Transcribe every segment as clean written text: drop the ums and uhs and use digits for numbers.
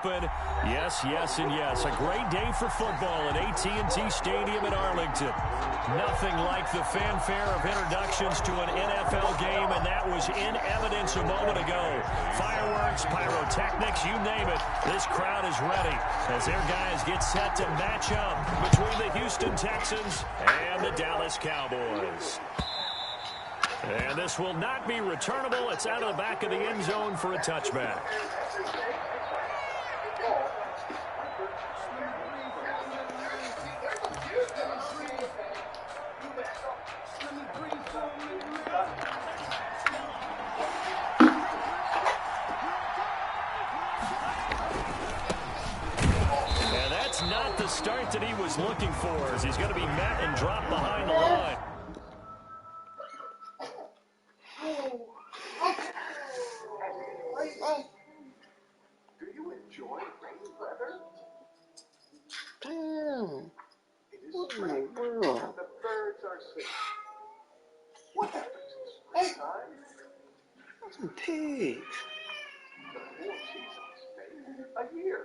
open. Yes, yes, and yes. A great day for football at AT&T Stadium in Arlington. Nothing like the fanfare of introductions to an NFL game, and that was in evidence a moment ago. Fireworks, pyrotechnics, you name it. This crowd is ready as their guys get set to match up between the Houston Texans and the Dallas Cowboys. And this will not be returnable. It's out of the back of the end zone for a touchback. And that's not the start that he was looking for, as he's going to be met and dropped behind the line. Do you enjoy rainy weather? Damn. It is spring, and the birds are singing. What happens in springtime? Some pigs. The 4 seasons make a year.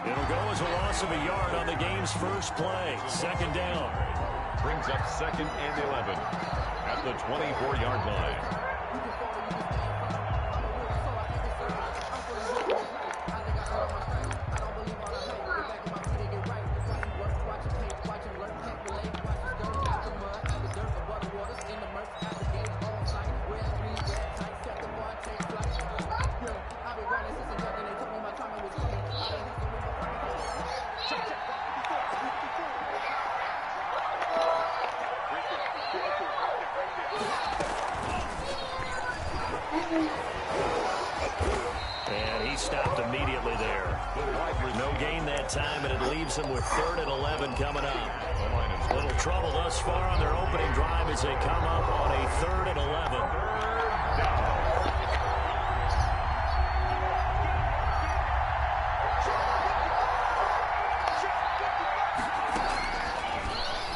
It'll go as a loss of a yard on the game's first play. Second down. Brings up 2nd and 11 at the 24-yard line. And he stopped immediately there. No gain that time, and it leaves them with 3rd and 11 coming up. A little trouble thus far on their opening drive as they come up on a 3rd and 11.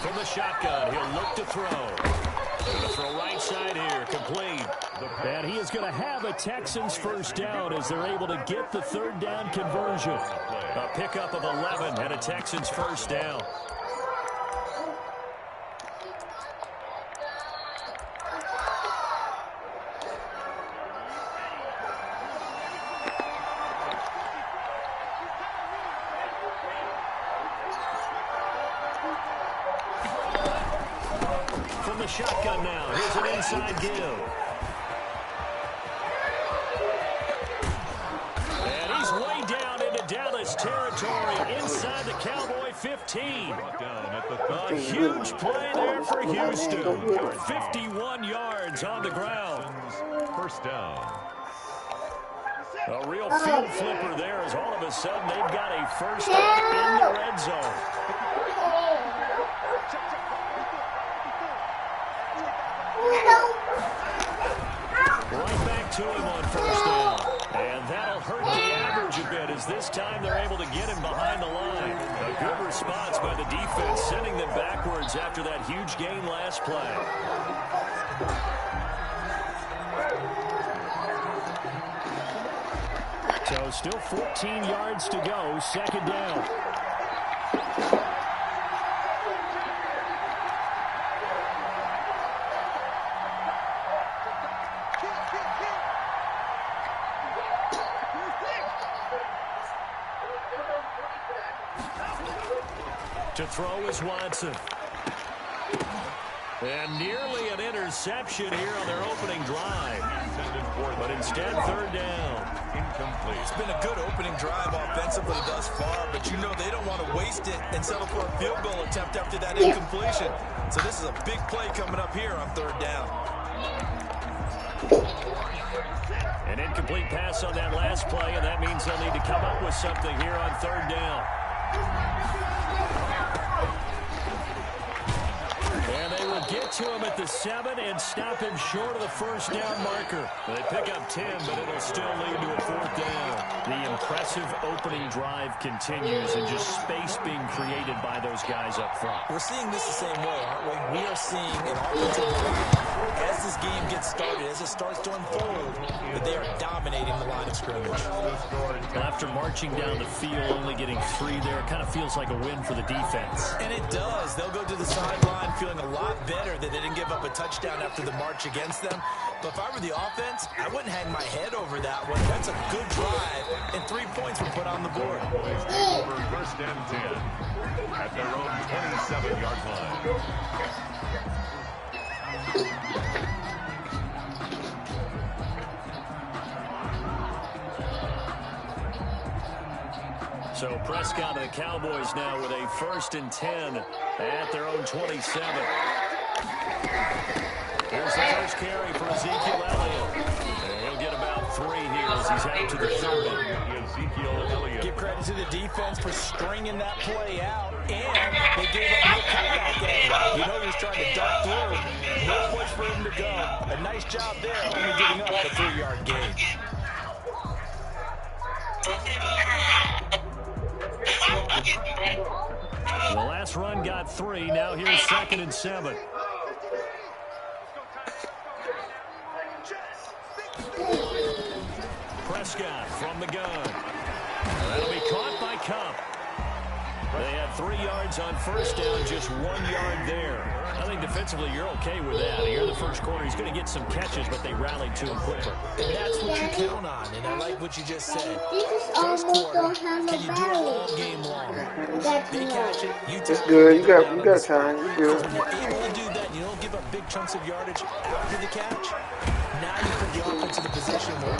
From the shotgun, he'll look to throw. Going to throw right side here, complete. And he is going to have a Texans first down as they're able to get the 3rd down conversion. A pickup of 11 and a Texans first down. From the shotgun now, here's an inside give. And he's way down into Dallas territory inside the Cowboy 15. A huge play there for Houston. 51 yards on the ground. First down. A real field flipper there as all of a sudden they've got a first down in the red zone. Right back to him on first down. And that'll hurt the average a bit as this time they're able to get him behind the line. A good response by the defense, sending them backwards after that huge gain last play. So still 14 yards to go, second down. To throw is Watson. And nearly an interception here on their opening drive. But instead, 3rd down. Incomplete. It's been a good opening drive offensively thus far, but you know they don't want to waste it and settle for a field goal attempt after that incompletion. So this is a big play coming up here on 3rd down. An incomplete pass on that last play, and that means they'll need to come up with something here on 3rd down. And they will get to him at the 7 and stop him short of the first down marker. They pick up 10, but it'll still lead to a 4th down. The impressive opening drive continues and just space being created by those guys up front. We're seeing this the same way, aren't we? We are seeing an offensive line as this game gets started, as it starts to unfold, that they are dominating the line of scrimmage. Well, after marching down the field, only getting 3 there, it kind of feels like a win for the defense. And it does. They'll go to the sideline feeling a lot better that they didn't give up a touchdown after the march against them. But if I were the offense, I wouldn't hang my head over that one. That's a good drive, and 3 points were put on the board. Cowboys take over 1st and 10 at their own 27-yard line. So Prescott and the Cowboys now with a 1st and 10 at their own 27. Here's the first carry for Ezekiel Elliott. And he'll get about 3 here as he's out to the 30. Ezekiel Elliott. Give credit to the defense for stringing that play out, and they gave up no comeback game. You know he was trying to dart through. No place for him to go. A nice job there, only giving up the 3-yard gain. The last run got 3. Now here's 2nd and 7. Prescott from the gun. That'll be caught by Cup. They had 3 yards on 1st down, just 1 yard there. I think defensively you're okay with that. Here in the first quarter, he's going to get some catches, but they rallied to him quicker. And that's what you count on, and I like what you just said. First quarter, can you do it all game long? They catch it, you It's good. You got time. You're good. When you're able to do that, you don't give up big chunks of yardage after the catch. Now you put the offense in a position where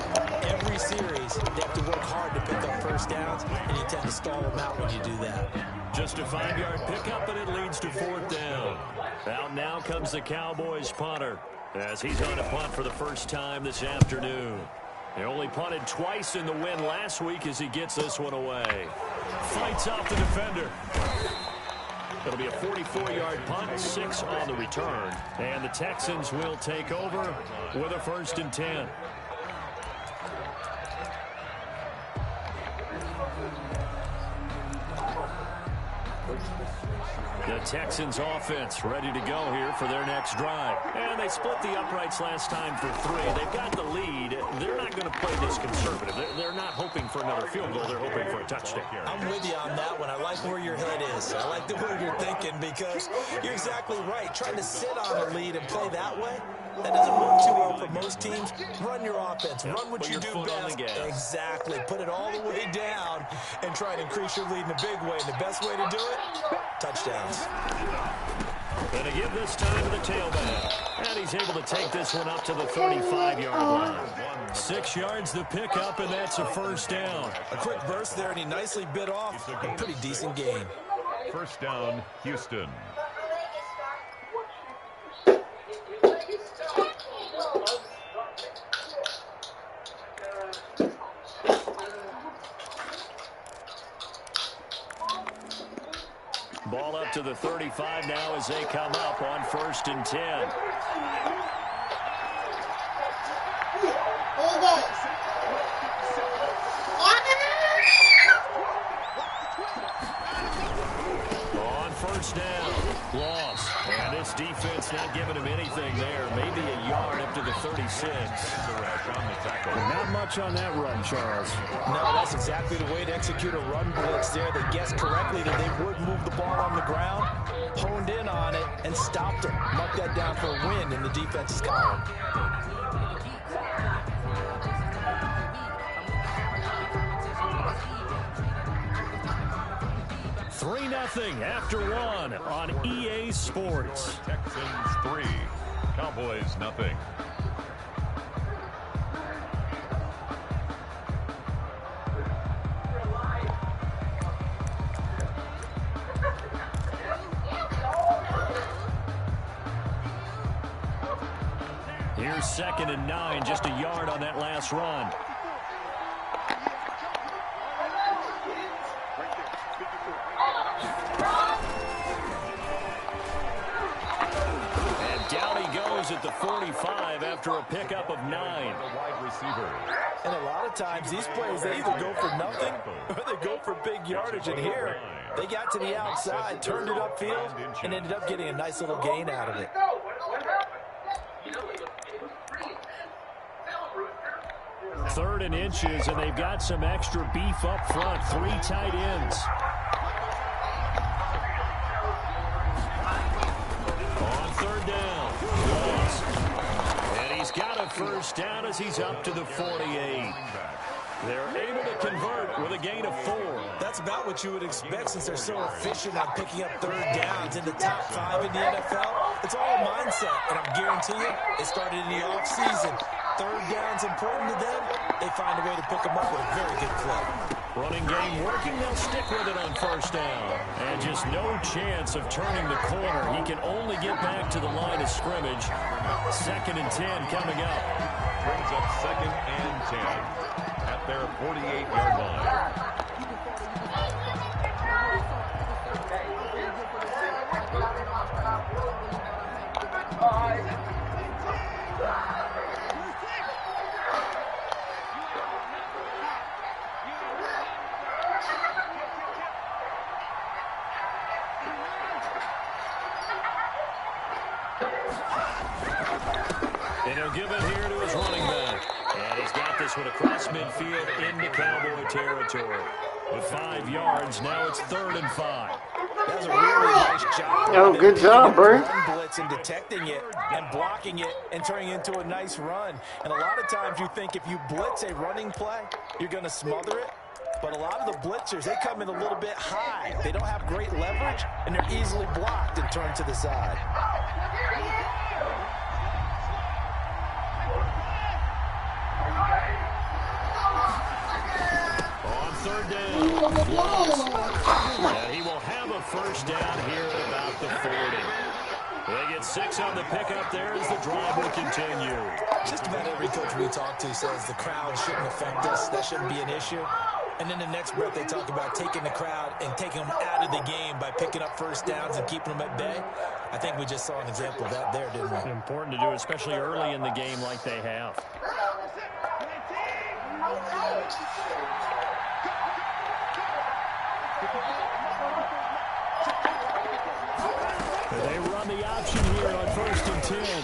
every series they have to work hard to pick up 1st downs, and you tend to stall them out when you do that. Just a 5-yard pickup, and it leads to 4th down. Out now comes the Cowboys punter as he's on a punt for the first time this afternoon. He only punted twice in the win last week as he gets this one away. Fights off the defender. It'll be a 44-yard punt, 6 on the return. And the Texans will take over with a 1st and 10. The Texans offense ready to go here for their next drive. And they split the uprights last time for 3. They've got the lead. They're not going to play this conservative. They're not hoping for another field goal. They're hoping for a touchdown. I'm with you on that one. I like where your head is. I like the way you're thinking because you're exactly right. Trying to sit on a lead and play that way, that doesn't work too well for most teams. Run your offense. Run what you do best. Exactly. Put it all the way down and try to increase your lead in a big way. And the best way to do it, touchdowns. Going to give this time to the tailback. And he's able to take this one up to the 35-yard line. 6 yards the pickup, and that's a 1st down. A quick burst there, and he nicely bit off a pretty decent gain. 1st down, Houston. Ball up to the 35 now as they come up on 1st and 10. On 1st down, loss. And this defense not giving him anything there. Maybe a yard up to the 36. Not much on that run, Charles. No, that's exactly the way to execute a run blitz there. They guessed correctly that they would move the ball on the ground, honed in on it, and stopped it. Mark that down for a win in the defense's column. Nothing after 1 on EA Sports. Texans 3, Cowboys nothing. Here's 2nd and 9, just a yard on that last run. gains at the 45 after a pickup of 9. The wide receiver. And a lot of times these plays, they either go for nothing or they go for big yardage. And here, they got to the outside, turned it upfield, and ended up getting a nice little gain out of it. 3rd and inches, and they've got some extra beef up front. 3 tight ends. On 3rd down. Goes. And he's got a first down as he's up to the 48. They're able to convert with a gain of 4. That's about what you would expect since they're so efficient on picking up 3rd downs in the top 5 in the NFL. It's all a mindset, and I'm guaranteeing you, it started in the offseason. 3rd down's important to them. They find a way to pick them up with a very good play. Running game working. They'll stick with it on 1st down. And just no chance of turning the corner. He can only get back to the line of scrimmage. 2nd and 10 coming up. Brings up 2nd and 10 at their 48-yard line. And he'll give it here to his running back. And he's got this one across midfield into Cowboy territory. With 5 yards, now it's 3rd and 5. That was a really nice job. Oh, good job, bro. Blitz and detecting it and blocking it and turning it into a nice run. And a lot of times you think if you blitz a running play, you're going to smother it. But a lot of the blitzers, they come in a little bit high. They don't have great leverage, and they're easily blocked and turned to the side. On 3rd down. And he will have a first down here at about the 40. They get 6 on the pickup there as the drive will continue. Just about every coach we talk to says the crowd shouldn't affect us. That shouldn't be an issue. And then the next breath they talk about taking the crowd and taking them out of the game by picking up first downs and keeping them at bay. I think we just saw an example of that there, didn't we? Important to do, especially early in the game like they have. They run the option here on 1st and 10.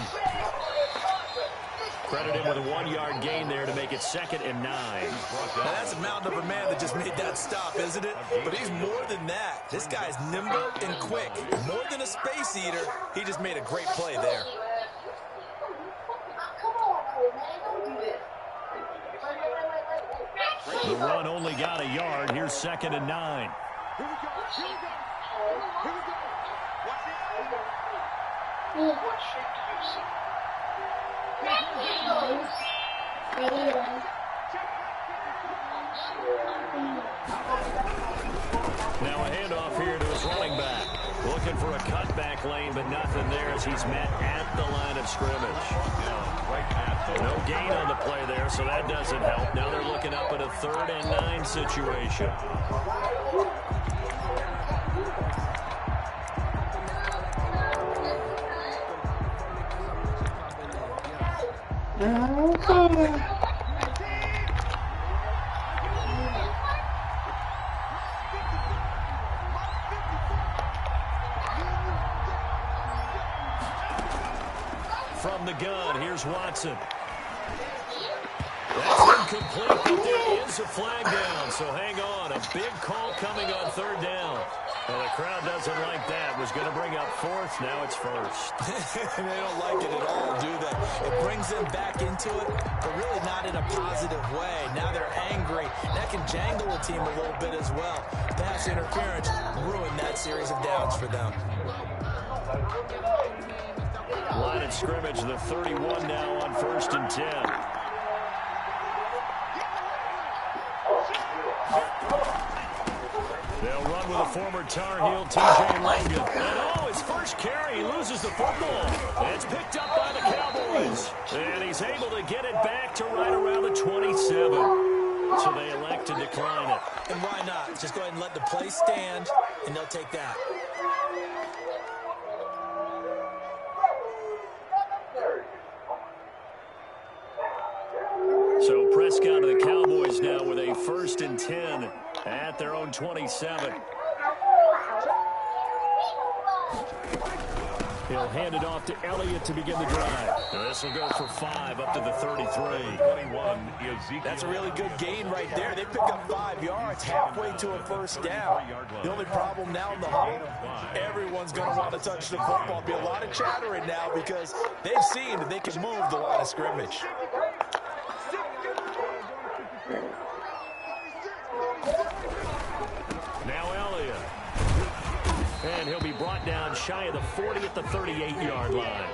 Credit him with a 1-yard gain there to make it 2nd and 9. Now that's a mountain of a man that just made that stop, isn't it? But he's more than that. This guy's nimble and quick. More than a space eater, he just made a great play there. The run only got a yard. Here's 2nd and 9. What shape do you see? Now a handoff here to his running back. Looking for a cutback lane, but nothing there as he's met at the line of scrimmage. No gain on the play there, so that doesn't help. Now they're looking up at a 3rd and 9 situation. From the gun, here's Watson. That's incomplete, but there is a flag down, so hang on. A big call coming on 3rd down. Well, the crowd doesn't like that. Was going to bring up 4th, now it's 1st. They don't like it at all, do they? It brings them back into it, but really not in a positive way. Now they're angry. That can jangle a team a little bit as well. Pass interference ruined that series of downs for them. Line of scrimmage, the 31 now on 1st and 10. They'll run with a former Tar Heel, T.J. Logan. And his first carry, he loses the football. And it's picked up by the Cowboys. And he's able to get it back to right around the 27. So they elect to decline it. And why not? Just go ahead and let the play stand, and they'll take that. mascot of the Cowboys now with a 1st and 10 at their own 27. He'll hand it off to Elliott to begin the drive. This will go for 5 up to the 33. 21 is That's a really good gain right there. They pick up 5 yards halfway to a 1st down. The only problem now in the huddle, everyone's going to want to touch the football. Be a lot of chattering now because they've seen that they can move the line of scrimmage. Now Elliott. And he'll be brought down shy of the 40 at the 38-yard line.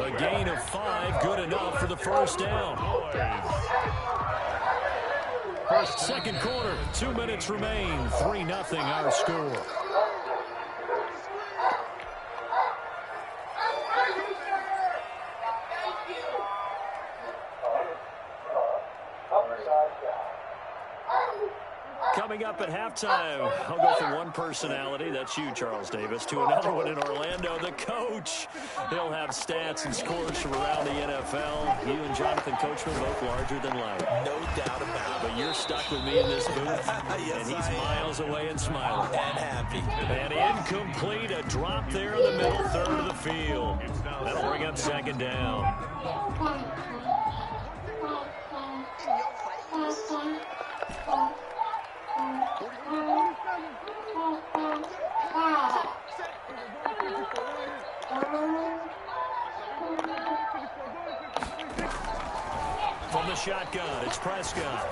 A gain of 5, good enough for the 1st down. Second quarter, 2 minutes remain. 3-0 our score. Coming up at halftime, I'll go from one personality, that's you, Charles Davis, to another one in Orlando, the coach. He'll have stats and scores from around the NFL. You and Jonathan Coachman both larger than life. No doubt about it. But you're stuck with me in this booth, Yes, and he's miles away and smiling. And happy. And incomplete, a drop there in the middle third of the field. That'll bring up 2nd down. From the shotgun, it's Prescott.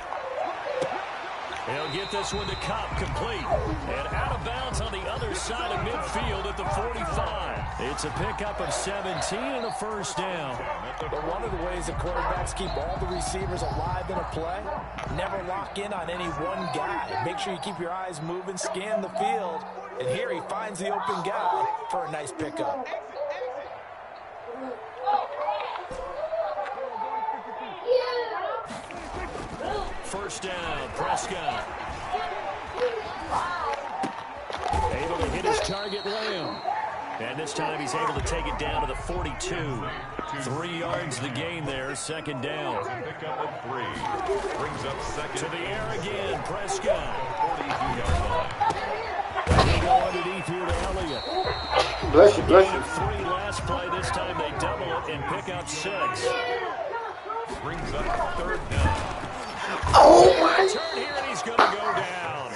He'll get this one to Cup, complete. And out of bounds on the other side of midfield at the 45. It's a pickup of 17 and a 1st down. But one of the ways that quarterbacks keep all the receivers alive in a play, never lock in on any one guy. Make sure you keep your eyes moving, scan the field. And here he finds the open guy for a nice pickup. First down, Prescott. Able to hit his target, Lamb. And this time he's able to take it down to the 42. 3 yards the gain there, 2nd down. Pickup of 3. Brings up 2nd. To the air again, Prescott. 42-yard line. They go underneath here to Elliott. Bless you, bless you. 3 last play. This time they double it and pick up 6. Brings up 3rd down. Oh, my. Turn here, and he's going to go down.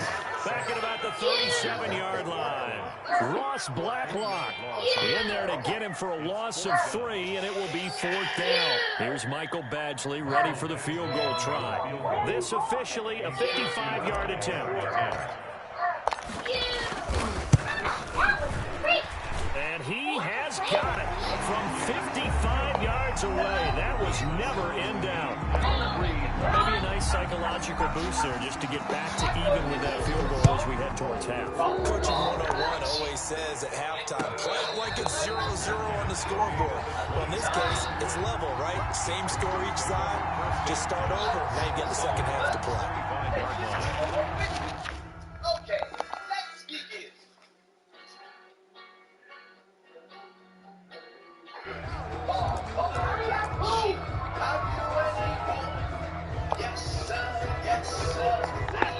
Back at about the 37-yard line. Ross Blacklock in there to get him for a loss of 3, and it will be 4th down. Here's Michael Badgley ready for the field goal try. This officially a 55-yard attempt. And he has got it from 55 yards away. That was never in doubt. Maybe a nice psychological boost there just to get back to even with that field goal as we head towards half. Coaching 101 always says at halftime, play it like it's 0-0 on the scoreboard. Well, in this case, it's level, right? Same score each side. Just start over. Now you get the second half to play. Okay, let's begin.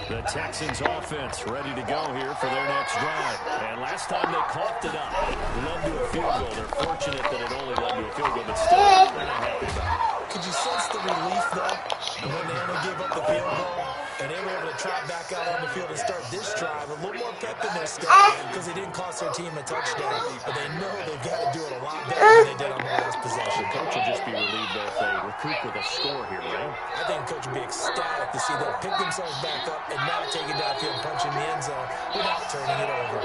The Texans offense ready to go here for their next drive. And last time they coughed it up, led to a field goal. They're fortunate that it only led to a field goal, but still, they're not happy about it. Could you sense the relief, though, when they only gave up the field goal? And they were able to trot back out on the field and start this drive. A little more pep in their step because it didn't cost their team a touchdown. But they know they've got to do it a lot better than they did on the last possession. Coach will just be relieved though if they recoup with a score here, right? I think the coach would be ecstatic to see them pick themselves back up and now take it downfield and punch in the end zone without turning it over.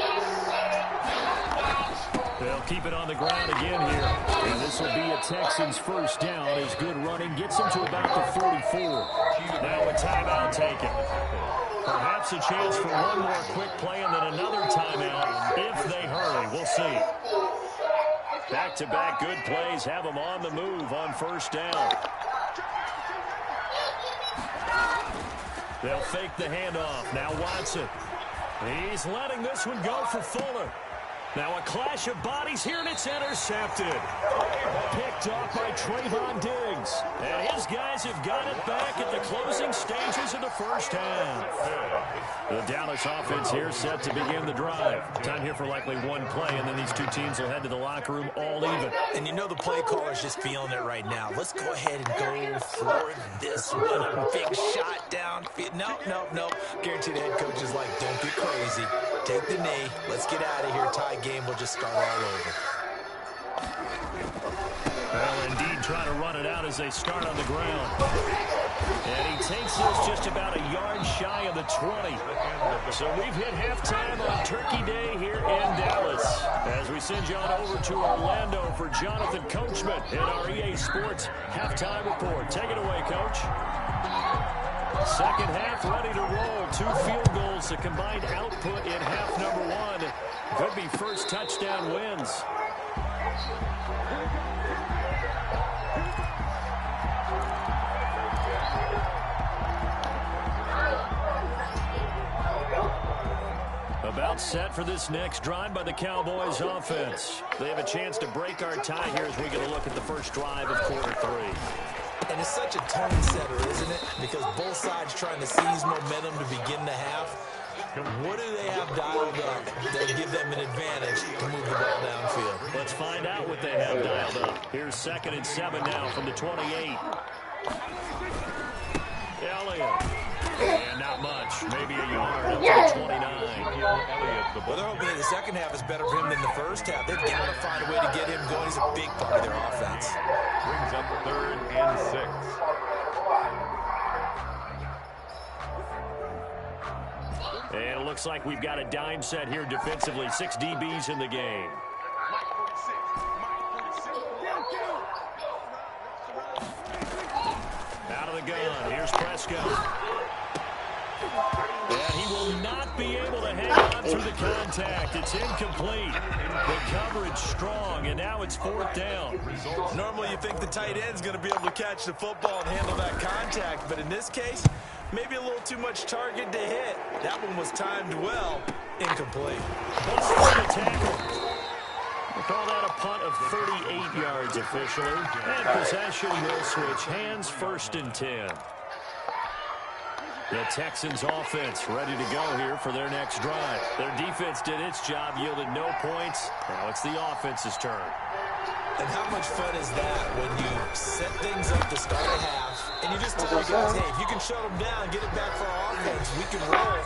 They'll keep it on the ground again here. And this will be a Texans 1st down as good running gets them to about the 44. Now a timeout taken. Perhaps a chance for one more quick play and then another timeout if they hurry. We'll see. Back-to-back good plays have them on the move on 1st down. They'll fake the handoff. Now Watson. He's letting this one go for Fuller. Now a clash of bodies here, and it's intercepted. Picked off by Trayvon Diggs. And his guys have got it back at the closing stages of the first half. The Dallas offense here set to begin the drive. Time here for likely one play, and then these two teams will head to the locker room all even. And you know the play caller's just feeling it right now. Let's go ahead and go for this one. A big shot downfield. Nope. Guarantee the head coach is like, don't get crazy. Take the knee. Let's get out of here. Tie game will just start all over. Well, indeed, trying to run it out as they start on the ground. And he takes this just about a yard shy of the 20. So we've hit halftime on Turkey Day here in Dallas. As we send you on over to Orlando for Jonathan Coachman in our EA Sports halftime report. Take it away, Coach. Second half ready to roll. 2 field goals, the combined output in half number 1. Could be first touchdown wins. About set for this next drive by the Cowboys offense. They have a chance to break our tie here as we get a look at the first drive of quarter 3. And it's such a tone setter, isn't it? Because both sides trying to seize momentum to begin the half. What do they have dialed up that'll give them an advantage to move the ball downfield? Let's find out what they have dialed up. Here's 2nd and 7 now from the 28. Elliott. And not much. Maybe a yard up to the 29. Well, they're hoping the second half is better for him than the first half. They've got to find a way to get him going. He's a big part of their offense. Brings up 3rd and 6. And it looks like we've got a dime set here defensively. 6 DBs in the game. Out of the gun. Here's Prescott. And he will not be able to hang on through the contact. It's incomplete. The coverage strong, and now it's 4th down. Normally you think the tight end's going to be able to catch the football and handle that contact, but in this case, maybe a little too much target to hit. That one was timed well. Incomplete. Busted the tackle. We'll call that a punt of 38 yards officially. And possession will switch hands, 1st and 10. The Texans offense ready to go here for their next drive. Their defense did its job, yielded no points. Now it's the offense's turn. And how much fun is that when you set things up to start a half, and you just tell your guys, hey, if you can shut them down, get it back for our offense, we can roll.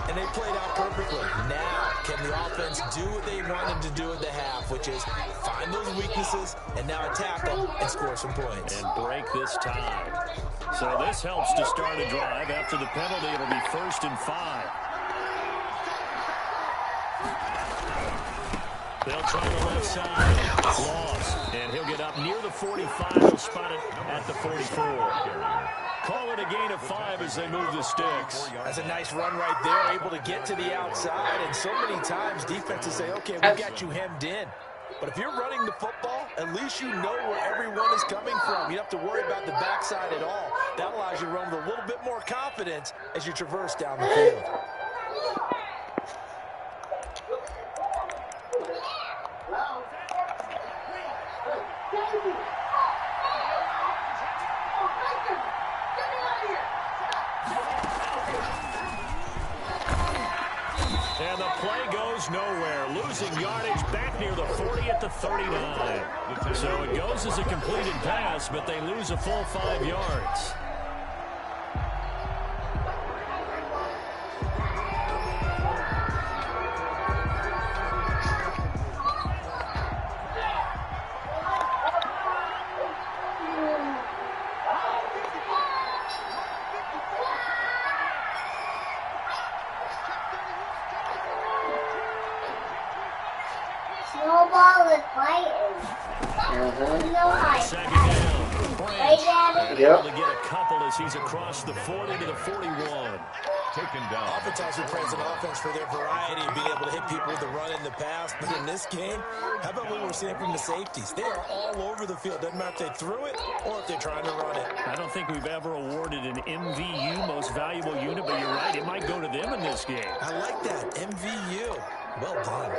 And they played out perfectly. Now, can the offense do what they wanted to do at the half, which is find those weaknesses and now attack them and score some points. And break this tie. So this helps to start a drive. After the penalty, it'll be 1st and 5. They'll try the left side. Lost. And he'll get up near the 45. He'll spot it at the 44. Call it a gain of 5 as they move the sticks. That's a nice run right there, able to get to the outside. And so many times defenses say, okay, we got you hemmed in. But if you're running the football, at least you know where everyone is coming from. You don't have to worry about the backside at all. That allows you to run with a little bit more confidence as you traverse down the field. And the play goes nowhere. Losing yardage back near the 40 at the 39. So it goes as a completed pass, but they lose a full 5 yards. Snowball is fighting. No fight. Second down. Branch Yep. able to get a couple as he's across the 40 to the 41. Taken down. Oftentimes we praise an offense for their variety of being able to hit people with the run in the pass. But in this game, how about what we're seeing from the safeties? They are all over the field. Doesn't matter if they threw it or if they're trying to run it. I don't think we've ever awarded an MVU, most valuable unit, but you're right, it might go to them in this game. I like that. MVU. Well done.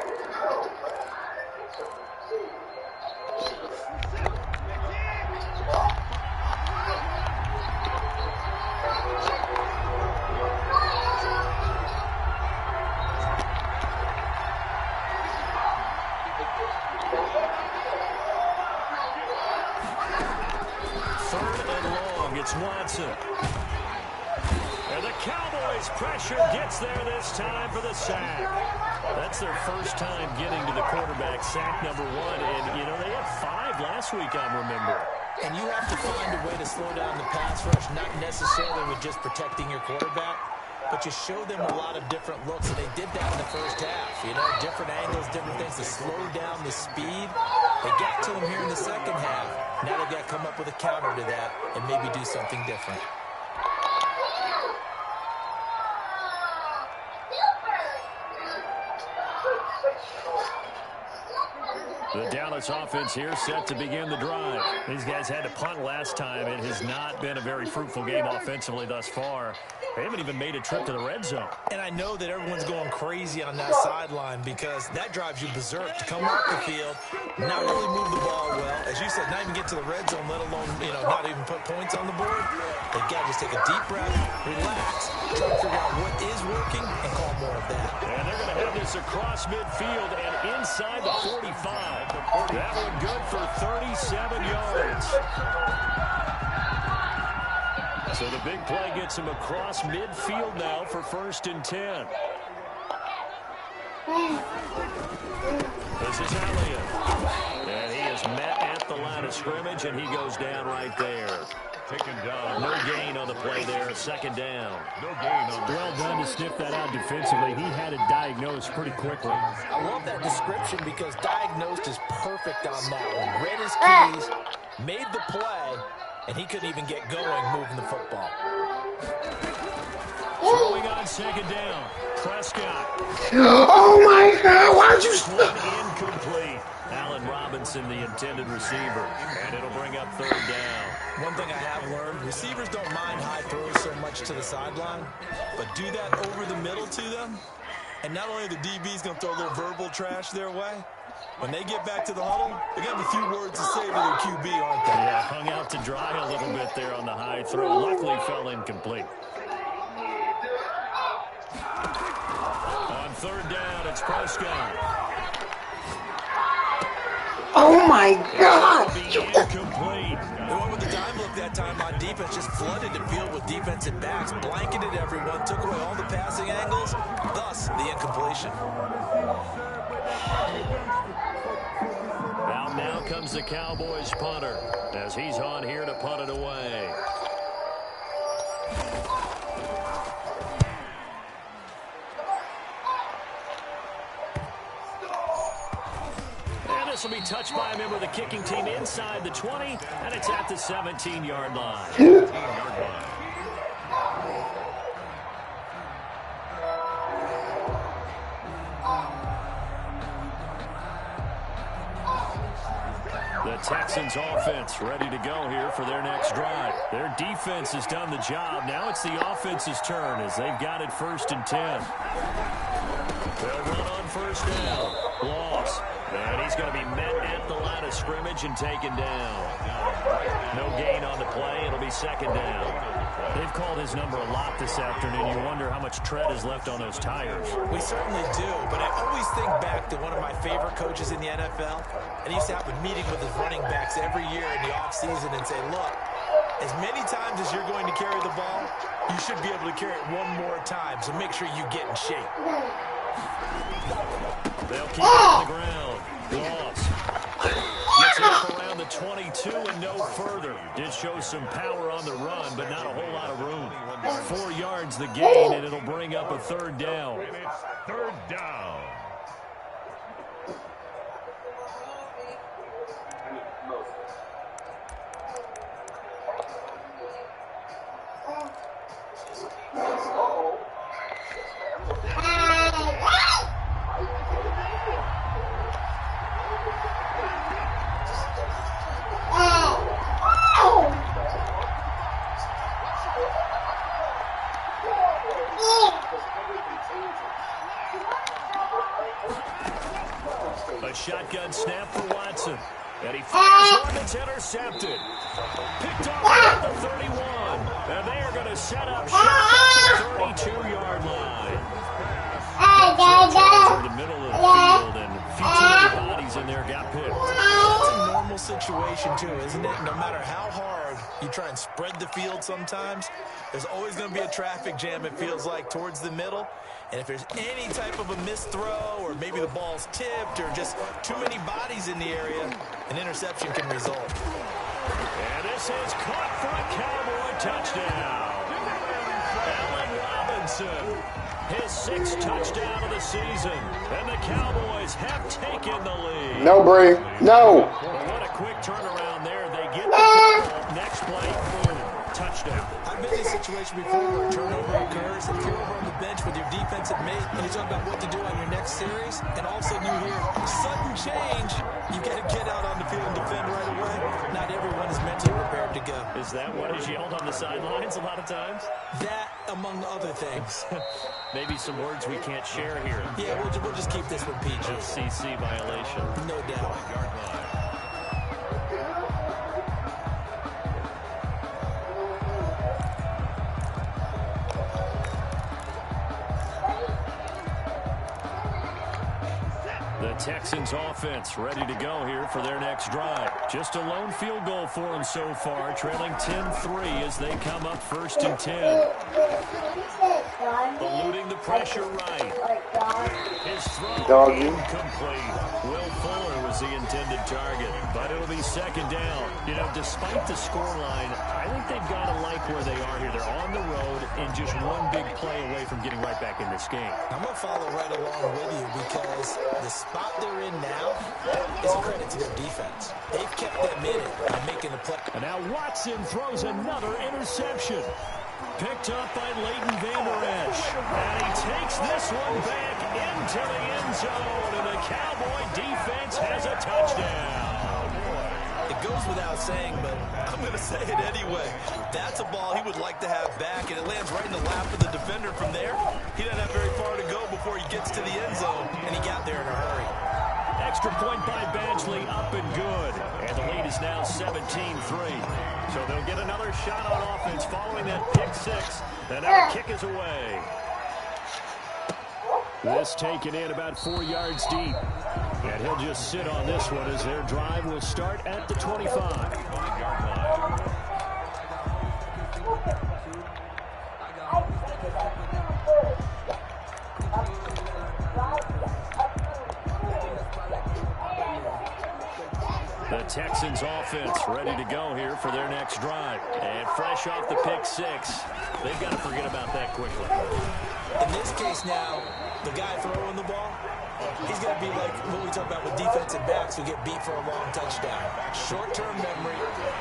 It's Watson. And the Cowboys' pressure gets there this time for the sack. That's their first time getting to the quarterback, sack number 1. And, you know, they had 5 last week, I'm remembering. And you have to find a way to slow down the pass rush, not necessarily with just protecting your quarterback, but you show them a lot of different looks, and they did that in the first half. You know, different angles, different things to slow down the speed. They got to him here in the second half. Now they've got to come up with a counter to that and maybe do something different. The Dallas offense here set to begin the drive. These guys had to punt last time. It has not been a very fruitful game offensively thus far. They haven't even made a trip to the red zone. And I know that everyone's going crazy on that sideline because that drives you berserk to come off the field, not really move the ball well. As you said, not even get to the red zone, let alone, you know, not even put points on the board. They've got to just take a deep breath, relax, try to figure out what is working, and call more of that. And they're going to have this across midfield and inside the 45. That one good for 37 yards. So the big play gets him across midfield now for 1st and 10. This is Elliott. And he is met at the line of scrimmage, and he goes down right there. Taken down. No gain on the play there. 2nd down. No gain on the Well done to sniff that out defensively. He had it diagnosed pretty quickly. I love that description because diagnosed is perfect on that one. Read his keys, made the play, and he couldn't even get going moving the football. Throwing on 2nd down. Prescott. Oh my God! Why'd you? Incomplete. Allen Robinson, the intended receiver, and it'll bring up 3rd down. One thing I have learned, receivers don't mind high throws so much to the sideline, but do that over the middle to them, and not only the DB's going to throw a little verbal trash their way, when they get back to the huddle, they got a few words to say to their QB, aren't they? Yeah, hung out to dry a little bit there on the high throw. Luckily fell incomplete. On 3rd down, it's Prescott. Oh my God! Incomplete. The one with the dime look that time on defense just flooded the field with defensive backs, blanketed everyone, took away all the passing angles, thus the incompletion. Out now comes the Cowboys punter as he's on here to punt it away. This will be touched by a member of the kicking team inside the 20, and it's at the 17-yard line. 17-yard line. The Texans offense ready to go here for their next drive. Their defense has done the job. Now it's the offense's turn as they've got it 1st and 10. They'll run on 1st down. Loss. And he's going to be met at the line of scrimmage and taken down. No gain on the play. It'll be 2nd down. They've called his number a lot this afternoon. You wonder how much tread is left on those tires. We certainly do, but I always think back to one of my favorite coaches in the NFL, and he used to have a meeting with his running backs every year in the offseason and say, look, as many times as you're going to carry the ball, you should be able to carry it one more time, so make sure you get in shape. They'll keep it on the ground. Loss. Gets up around the 22 and no further. Did show some power on the run, but not a whole lot of room. 4 yards the gain, and it'll bring up a 3rd down. And it's 3rd down. A shotgun snap for Watson. And he fires one that's intercepted. Picked off at the 31. And they are going to set up shop at the 32-yard line. So the middle of the field, and a few too many bodies in there got picked. That's a normal situation, too, isn't it? No matter how hard You try and spread the field sometimes. There's always going to be a traffic jam, it feels like, towards the middle. And if there's any type of a missed throw or maybe the ball's tipped or just too many bodies in the area, an interception can result. And this is caught for a Cowboy touchdown. Allen Robinson, his 6th touchdown of the season. And the Cowboys have taken the lead. No, Bree. No. Well, what a quick turnaround there. They get the football. Next play, boom, touchdown. I've been in a situation before where a turnover occurs and you're over on the bench with your defensive mate and you're talking about what to do on your next series, and all of a sudden you hear sudden change. You've got to get out on the field and defend right away. Not everyone is mentally prepared to go. Is that what is yelled on the sidelines a lot of times? That, among other things. Maybe some words we can't share here. Yeah, we'll just keep this one PG. FCC violation. No doubt. The Texans offense ready to go here for their next drive. Just a lone field goal for them so far, trailing 10-3 as they come up 1st and 10. Eluding the pressure right. His throw incomplete. Will Fuller was the intended target, but it'll be 2nd down. You know, despite the scoreline, I think they've got to like where they are here. They're on the road and just one big play away from getting right back in this game. I'm going to follow right along with you because the spot they're in now is a credit to their defense. They've kept them in it by making the play. And now Watson throws another interception. Picked up by Leighton Vander Esch. And he takes this one back into the end zone. And the Cowboy defense has a touchdown. It goes without saying, but I'm going to say it anyway. That's a ball he would like to have back, and it lands right in the lap of the defender from there. He doesn't have very far to go before he gets to the end zone, and he got there in a hurry. Extra point by Badgley, up and good. And the lead is now 17-3. So they'll get another shot on offense following that pick 6. And now the kick is away. This taken in about 4 yards deep. And he'll just sit on this one as their drive will start at the 25. The Texans offense ready to go here for their next drive. And fresh off the pick 6, they've got to forget about that quickly. In this case now, the guy throwing the ball, he's going to be like what we talk about with defensive backs who get beat for a long touchdown. Short-term memory,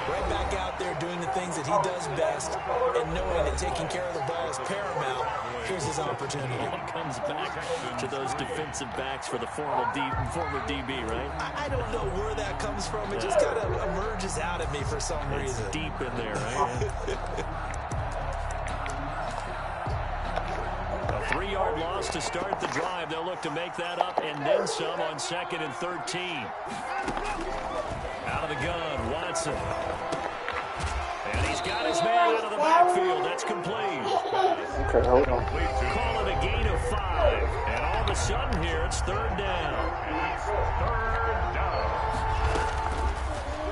right back out there doing the things that he does best, and knowing that taking care of the ball is paramount. Here's his opportunity. It comes back to those defensive backs for the former DB, right? I don't know where that comes from. It just kind of emerges out of me for some reason. It's deep in there, right? A 3-yard loss to start the drive. They'll look to make that up and then some on 2nd and 13. Out of the gun, Watson. And he's got his man out of the backfield. That's complete. Okay, hold on. Call it a gain of 5. And all of a sudden here, it's 3rd down.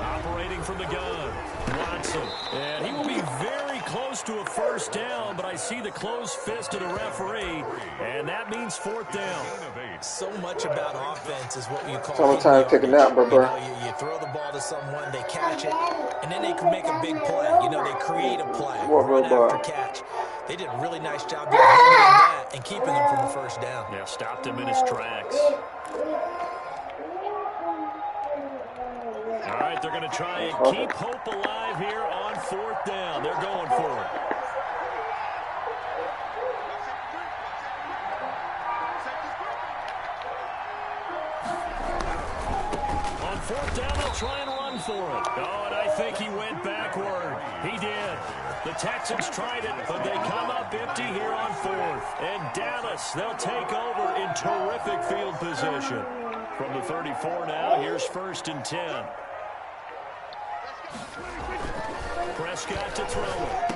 Operating from the gun, Watson. And he will be very close to a 1st down, but I see the closed fist of the referee, and that means 4th down. So much about offense is what you call Sometimes take a nap, bro. You throw the ball to someone, they catch it, and then they can make a big play. You know, they create a play, run after catch. They did a really nice job doing that and keeping him from the 1st down. Yeah, stopped him in his tracks. All right, they're going to try and keep hope alive here on 4th down. They're going for it. On 4th down, they'll try and run for it. Oh, and I think he went backward. He did. The Texans tried it, but they come up empty here on 4th. And Dallas, they'll take over in terrific field position. From the 34 now, here's 1st and 10. Prescott to throw it.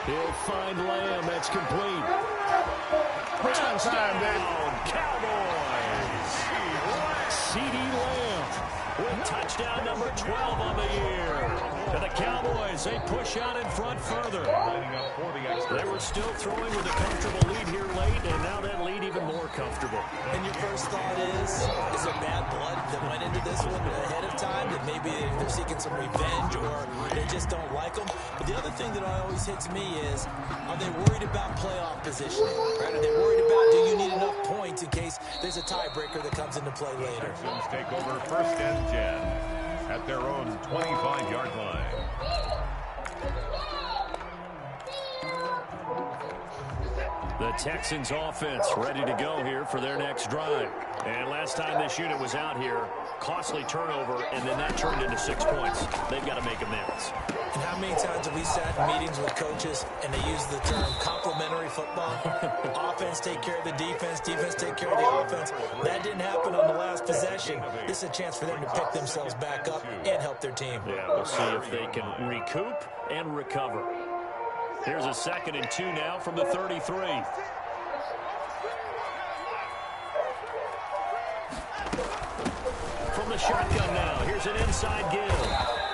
He'll find Lamb. That's complete. Touchdown, Cowboys. CeeDee Lamb with touchdown number 12 on the year. And the Cowboys, they push out in front further. They were still throwing with a comfortable lead here late, and now that lead even more comfortable. And your first thought is there bad blood that went into this one ahead of time, that maybe they're seeking some revenge or they just don't like them? But the other thing that always hits me is, are they worried about playoff positioning? Right? Are they worried about, do you need enough points in case there's a tiebreaker that comes into play later? Texans take over 1st and 10 at their own 25-yard line. The Texans offense ready to go here for their next drive. And last time this unit was out here, costly turnover, and then that turned into 6 points. They've got to make amends. And how many times have we sat in meetings with coaches and they use the term complementary football? Offense take care of the defense, defense take care of the offense. That didn't happen on the last possession. This is a chance for them to pick themselves back up and help their team. Yeah, we'll see if they can recoup and recover. Here's a 2nd and 2 now from the 33. From the shotgun now, here's an inside give.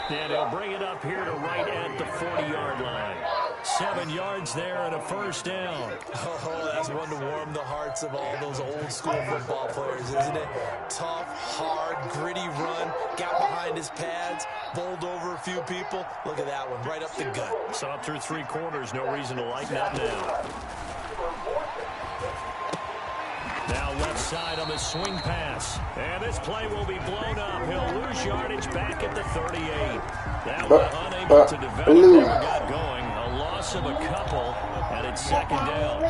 And he'll bring it up here to right at the 40-yard line. 7 yards there and a 1st down. Oh, that's one to warm the hearts of all those old-school football players, isn't it? Tough, hard, gritty run, got behind his pads, bowled over a few people. Look at that one, right up the gut. Saw it through 3 quarters, no reason to lighten up now. Now left side on the swing pass. And this play will be blown up. He'll lose yardage back at the 38. That one unable to develop. Never got going. A loss of a couple, and it's 2nd down.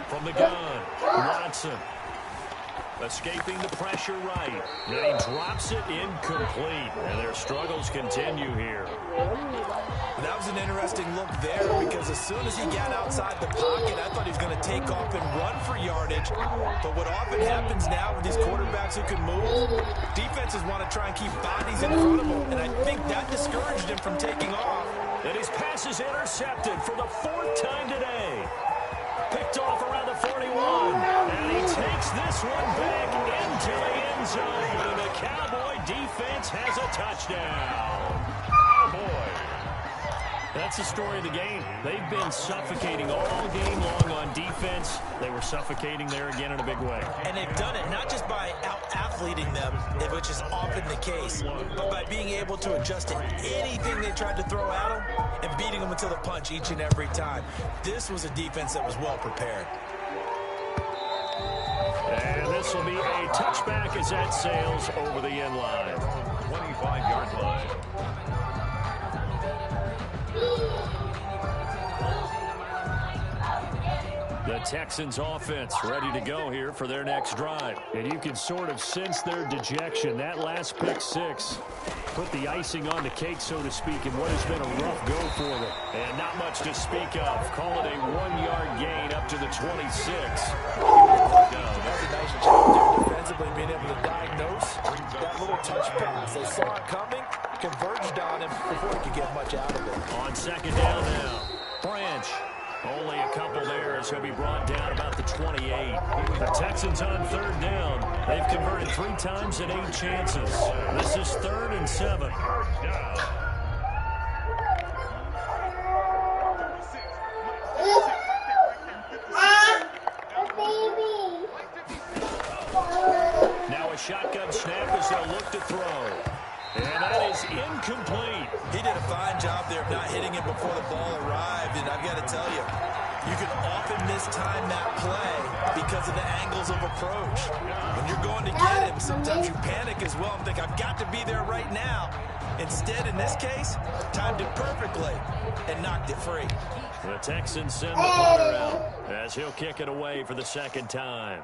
From the gun, Watson. Escaping the pressure right. Then he drops it incomplete. And their struggles continue here. That was an interesting look there because as soon as he got outside the pocket, I thought he was going to take off and run for yardage. But what often happens now with these quarterbacks who can move, defenses want to try and keep bodies in front of them. And I think that discouraged him from taking off. And his pass is intercepted for the 4th time today. Picked off around the 41. And he takes this one back into the end zone. And the Cowboy defense has a touchdown. Cowboy. That's the story of the game. They've been suffocating all game long on defense. They were suffocating there again in a big way. And they've done it not just by out-athleting them, which is often the case, but by being able to adjust to anything they tried to throw at them and beating them until the punch each and every time. This was a defense that was well prepared. And this will be a touchback as that sails over the end line. 25-yard line. The Texans offense ready to go here for their next drive. And you can sort of sense their dejection. That last pick 6 put the icing on the cake, so to speak, in what has been a rough go for them. And not much to speak of. Call it a 1-yard gain up to the 26. That's a nice job there defensively, being able to diagnose that little touch pass. They saw it coming, converged on him before he could get much out of it. On 2nd down now, Branch. Only a couple there as he'll be brought down about the 28. The Texans on 3rd down. They've converted 3 times in 8 chances. This is 3rd and 7. Now a shotgun snap as they'll look to throw. And that is incomplete. He did a fine job there of not hitting him before the ball arrived. And I've got to tell you, you can often mistime that play because of the angles of approach. When you're going to get him, sometimes you panic as well and think, I've got to be there right now. Instead, in this case, timed it perfectly and knocked it free. The Texans send the punter out as he'll kick it away for the 2nd time.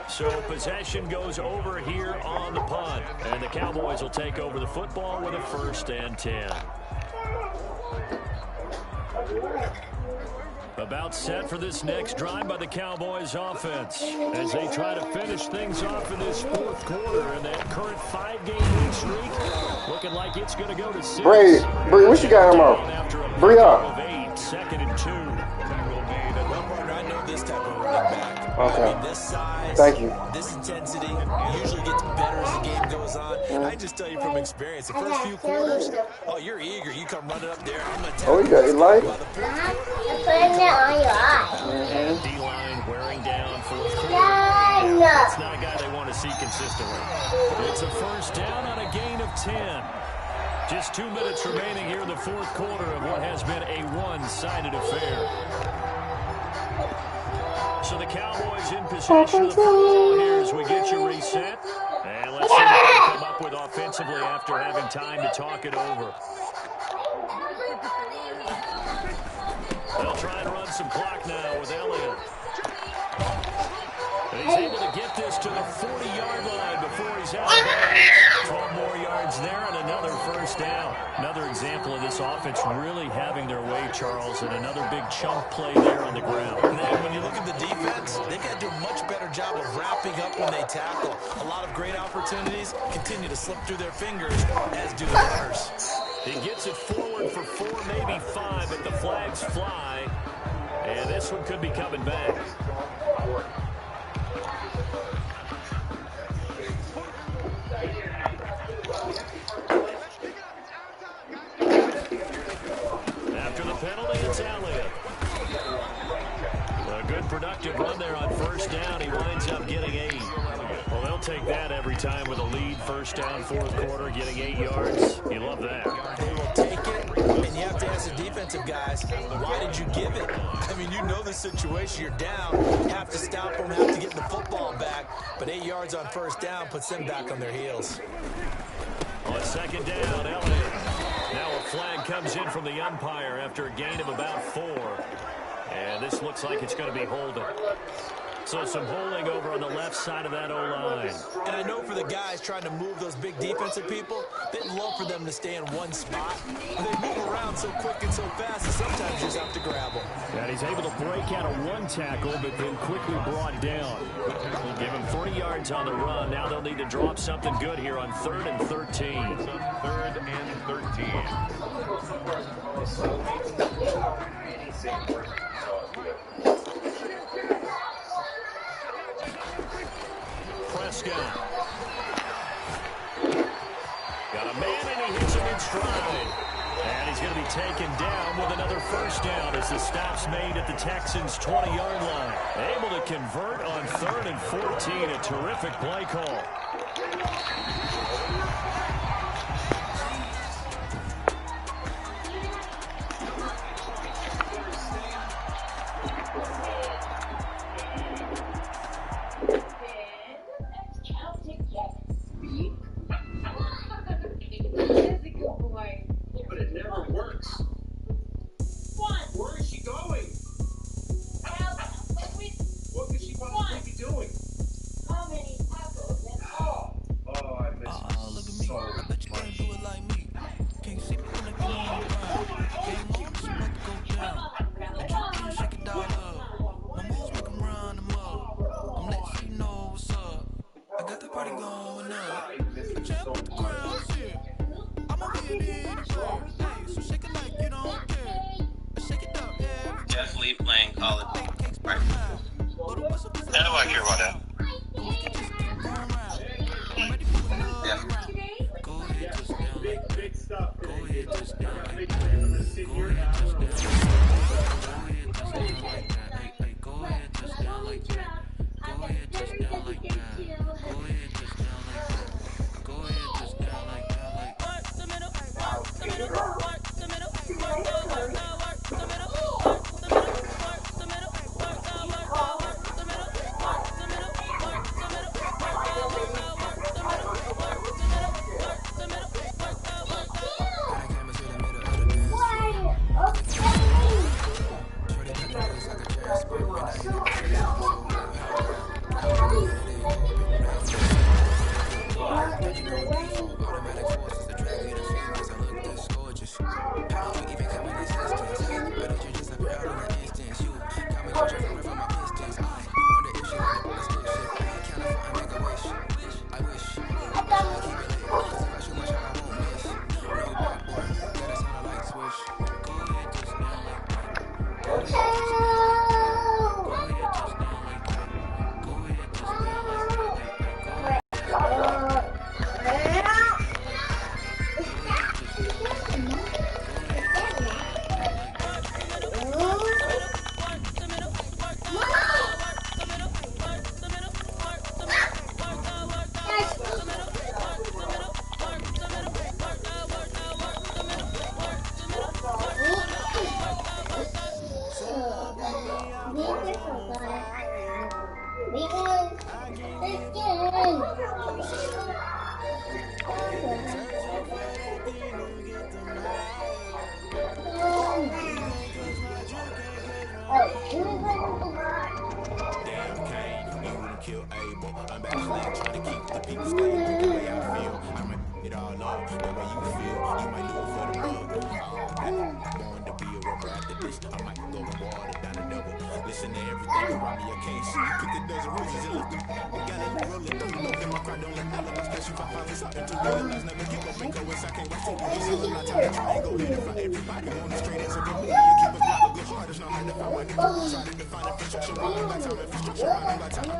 So possession goes over here on the punt. And the Cowboys will take over the football with a 1st and 10. About set for this next drive by the Cowboys offense as they try to finish things off in this fourth quarter, and that current 5-game win streak looking like it's going to go to 6. Bree, what you got him on? Bree up. 2nd and 2. Well, partner, I know this type of running back. Okay. I mean, this size, Thank you. this intensity usually gets better as the game goes on. I just tell you from experience, the first few quarters, oh, you're eager. You come running up there. I'm going to tell Oh, you got it light? You're putting it on your eye. D-line wearing down fourth quarter. That's not a guy they want to see consistently. It's a first down on a gain of 10. Just 2 minutes remaining here in the fourth quarter of what has been a one-sided affair. So the Cowboys in possession of the football here as we get you reset. And let's see what they come up with offensively after having time to talk it over. They'll try and run some clock now with Elliott. And he's able to get this to the 40-yard line before he's out of bounds. 12 more yards there and another first down. Another example of this offense really having their way, Charles, and another big chunk play there on the ground. And then when you look at the defense, they've got to do a much better job of wrapping up when they tackle. A lot of great opportunities continue to slip through their fingers, as do the runners. He gets it forward for 4, maybe 5, but the flags fly. And this one could be coming back. After the penalty, it's Elliott. A good productive run there on first down. He winds up getting 8. Well, they'll take that every time with a lead. First down, fourth quarter, getting 8 yards. You love that. They will take it, and you have to ask the defensive guys, why did you give it? I mean, you know the situation. You're down. You have to stop them, have to get the football back. But 8 yards on first down puts them back on their heels. On second down, Elliott. Now a flag comes in from the umpire after a gain of about 4. And this looks like it's going to be holding. So some holding over on the left side of that O-line. And I know for the guys trying to move those big defensive people, they'd love for them to stay in one spot. They move around so quick and so fast that sometimes you just have to grab them. And he's able to break out of one tackle, but then quickly brought down. We'll give him 3 yards on the run. Now they'll need to drop something good here on 3rd and 13. 3rd and 13. Prescott. Got a man and he hits him in stride. And he's going to be taken down with another first down as the stop's made at the Texans' 20-yard line. Able to convert on 3rd and 14. A terrific play call. But it never works. Where is she going? What could she possibly be doing? How many tacos? Oh, I miss you so kill Abel. I'm back slang, trying to keep the people stable. The way I feel, I might it all up. The way you feel, you might do it for the mug. Born to be a rapper after this. I might go and water down the double. Listen to everything around me, a case. Pick a dozen roses and look them. We got a little rolling through. Look them, I cry, don't let alibis pass you 5 hours out into real life. Never get up and go as I can't wait to do this. All my time to try and go in and find everybody on the street. It's a good movie. You keep us blocked, but good heart is not hard to find. I can try to define infrastructure. Running by time, infrastructure. Running by time.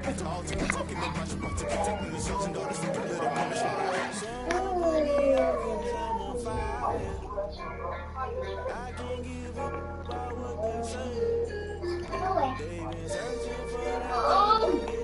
It's all to be talking about you. To protecting the sons and daughters from the little punishment. I can't give up about what they say. They've been